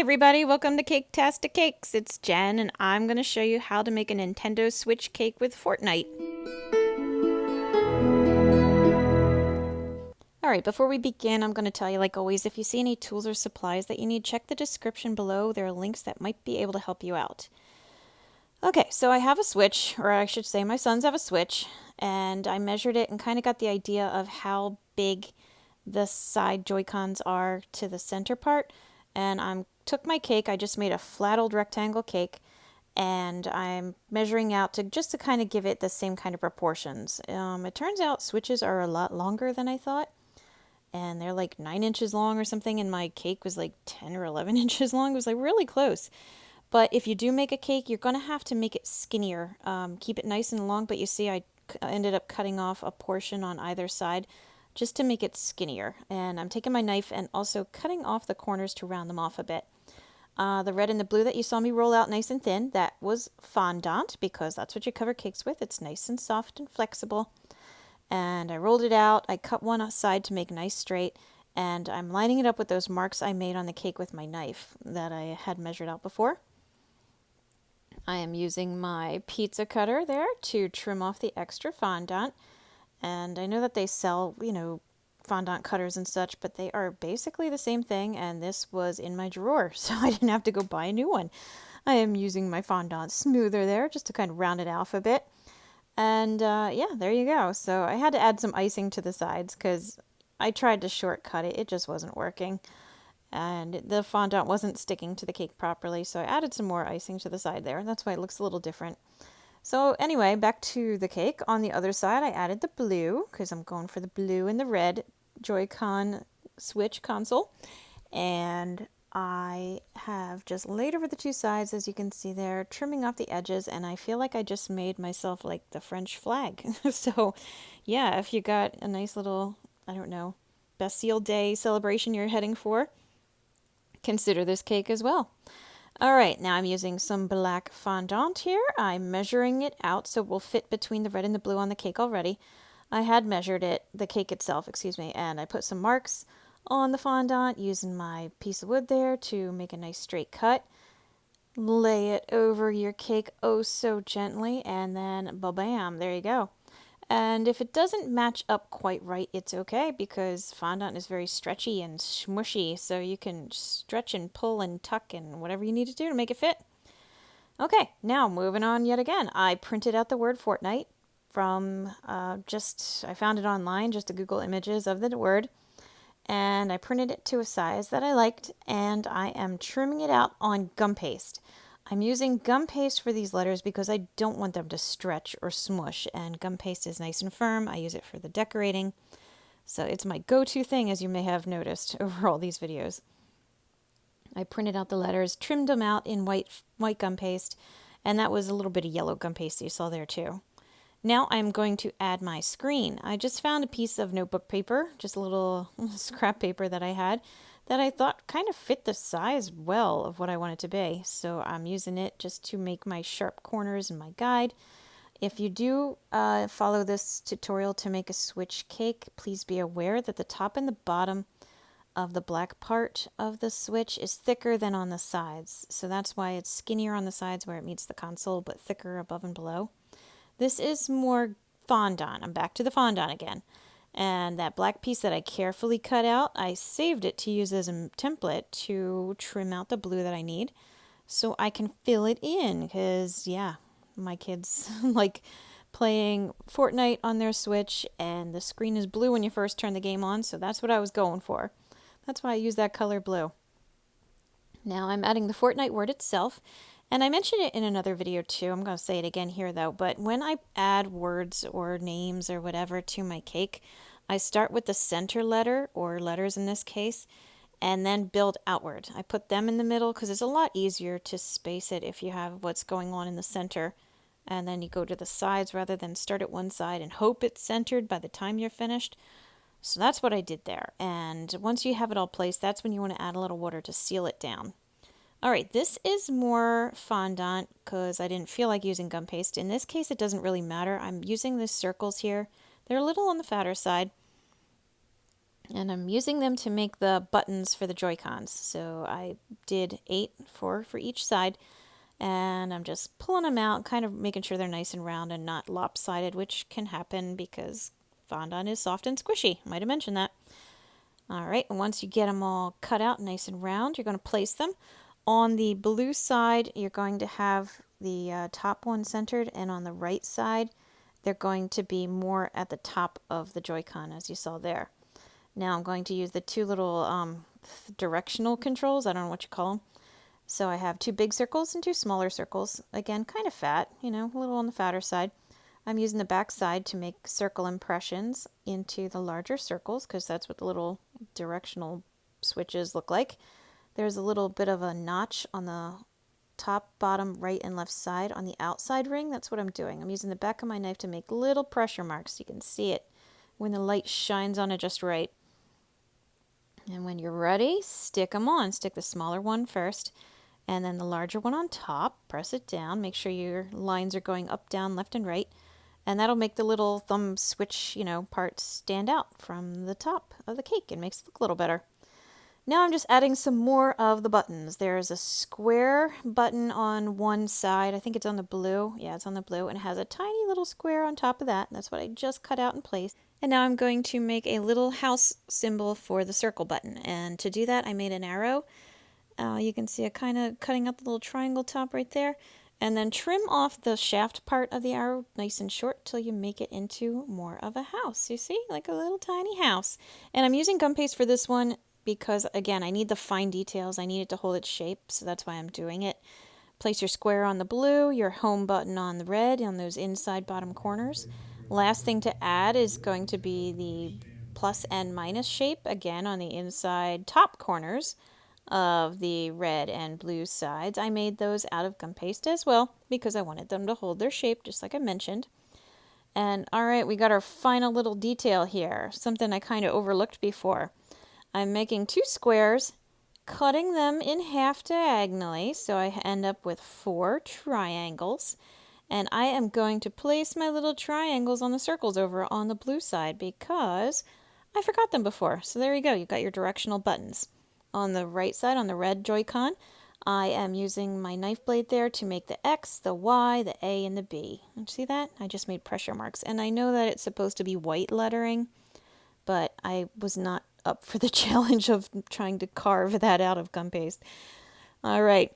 everybody, welcome to Caketastic Cakes. It's Jen and I'm going to show you how to make a Nintendo Switch cake with Fortnite. Alright, before we begin, I'm going to tell you, like always, if you see any tools or supplies that you need, check the description below. There are links that might be able to help you out. Okay, so I have a Switch, or I should say my sons have a Switch, and I measured it and kind of got the idea of how big the side Joy-Cons are to the center part. And I took my cake, I just made a flat old rectangle cake, and I'm measuring out to kind of give it the same kind of proportions. It turns out Switches are a lot longer than I thought, and they're like 9 inches long or something, and my cake was like 10 or 11 inches long. It was like really close. But if you do make a cake, you're going to have to make it skinnier. Keep it nice and long, but you see I ended up cutting off a portion on either side just to make it skinnier. And I'm taking my knife and also cutting off the corners to round them off a bit. The red and the blue that you saw me roll out nice and thin, that was fondant, because that's what you cover cakes with. It's nice and soft and flexible. And I rolled it out. I cut one side to make nice straight. And I'm lining it up with those marks I made on the cake with my knife that I had measured out before. I am using my pizza cutter there to trim off the extra fondant. And I know that they sell, fondant cutters and such, but they are basically the same thing, and this was in my drawer, so I didn't have to go buy a new one. I am using my fondant smoother there just to kind of round it off a bit. And yeah, there you go. So I had to add some icing to the sides because I tried to shortcut it. It just wasn't working. And the fondant wasn't sticking to the cake properly, so I added some more icing to the side there. That's why it looks a little different. So anyway, back to the cake. On the other side, I added the blue, because I'm going for the blue and the red Joy-Con Switch console. And I have just laid over the two sides, as you can see there, trimming off the edges, and I feel like I just made myself like the French flag. So yeah, if you got a nice little, Bastille Day celebration you're heading for, consider this cake as well. Alright, now I'm using some black fondant here. I'm measuring it out so it will fit between the red and the blue on the cake already. I had measured it, the cake itself, and I put some marks on the fondant using my piece of wood there to make a nice straight cut. Lay it over your cake oh so gently, and then ba-bam, there you go. And if it doesn't match up quite right, it's okay, because fondant is very stretchy and smushy, so you can stretch and pull and tuck and whatever you need to do to make it fit. Okay, now moving on yet again. I printed out the word Fortnite from I found it online, just to Google images of the word, and I printed it to a size that I liked, and I am trimming it out on gum paste. I'm using gum paste for these letters because I don't want them to stretch or smush, and gum paste is nice and firm. I use it for the decorating, so it's my go-to thing, as you may have noticed over all these videos. I printed out the letters, trimmed them out in white gum paste, and that was a little bit of yellow gum paste you saw there too. Now I'm going to add my screen. I just found a piece of notebook paper, just a little scrap paper that I had, that I thought kind of fit the size well of what I want it to be. So I'm using it just to make my sharp corners in my guide. If you do follow this tutorial to make a Switch cake, please be aware that the top and the bottom of the black part of the Switch is thicker than on the sides. So that's why it's skinnier on the sides where it meets the console, but thicker above and below. This is more fondant. I'm back to the fondant again. And that black piece that I carefully cut out, I saved it to use as a template to trim out the blue that I need so I can fill it in, because yeah, my kids like playing Fortnite on their Switch, and the screen is blue when you first turn the game on, so that's what I was going for. That's why I use that color blue. Now I'm adding the Fortnite word itself, and I mentioned it in another video too. I'm going to say it again here though, but when I add words or names or whatever to my cake, I start with the center letter, or letters in this case, and then build outward. I put them in the middle because it's a lot easier to space it if you have what's going on in the center, and then you go to the sides rather than start at one side and hope it's centered by the time you're finished. So that's what I did there. And once you have it all placed, that's when you want to add a little water to seal it down. Alright, this is more fondant because I didn't feel like using gum paste. In this case, it doesn't really matter. I'm using the circles here. They're a little on the fatter side. And I'm using them to make the buttons for the Joy-Cons. So I did 8, 4 for each side, and I'm just pulling them out, kind of making sure they're nice and round and not lopsided, which can happen because fondant is soft and squishy. Might have mentioned that. All right, and once you get them all cut out nice and round, you're going to place them. On the blue side, you're going to have the top one centered, and on the right side, they're going to be more at the top of the Joy-Con, as you saw there. Now I'm going to use the two little directional controls. I don't know what you call them. So I have 2 big circles and 2 smaller circles. Again, kind of fat, you know, a little on the fatter side. I'm using the back side to make circle impressions into the larger circles because that's what the little directional switches look like. There's a little bit of a notch on the top, bottom, right, and left side on the outside ring. That's what I'm doing. I'm using the back of my knife to make little pressure marks so you can see it when the light shines on it just right. And when you're ready, stick them on. Stick the smaller one first and then the larger one on top. Press it down. Make sure your lines are going up, down, left, and right. And that'll make the little thumb switch, you know, parts stand out from the top of the cake and makes it look a little better. Now I'm just adding some more of the buttons. There's a square button on one side. I think it's on the blue. Yeah, it's on the blue. And it has a tiny little square on top of that. That's what I just cut out and placed. And now I'm going to make a little house symbol for the circle button. And to do that, I made an arrow. You can see it kind of cutting out the little triangle top right there. And then trim off the shaft part of the arrow nice and short till you make it into more of a house. You see, like a little tiny house. And I'm using gum paste for this one because, again, I need the fine details. I need it to hold its shape, so that's why I'm doing it. Place your square on the blue, your home button on the red, on those inside bottom corners. Last thing to add is going to be the plus and minus shape, again, on the inside top corners of the red and blue sides. I made those out of gum paste as well because I wanted them to hold their shape, just like I mentioned. And all right, we got our final little detail here, something I kind of overlooked before. I'm making 2 squares, cutting them in half diagonally, so I end up with 4 triangles. And I am going to place my little triangles on the circles over on the blue side because I forgot them before. So there you go, you've got your directional buttons. On the right side, on the red Joy-Con, I am using my knife blade there to make the X, the Y, the A, and the B. See that? I just made pressure marks. And I know that it's supposed to be white lettering, but I was not up for the challenge of trying to carve that out of gum paste. All right.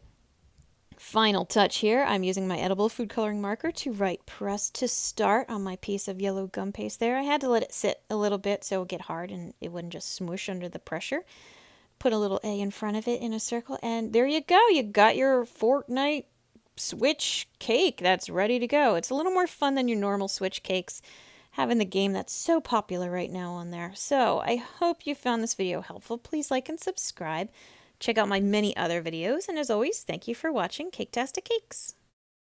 Final touch here. I'm using my edible food coloring marker to write press to start on my piece of yellow gum paste there. I had to let it sit a little bit so it would get hard and it wouldn't just smoosh under the pressure. Put a little A in front of it in a circle, and there you go. You got your Fortnite Switch cake that's ready to go. It's a little more fun than your normal Switch cakes, having the game that's so popular right now on there. So I hope you found this video helpful. Please like and subscribe. Check out my many other videos, and as always, thank you for watching Caketastic Cakes.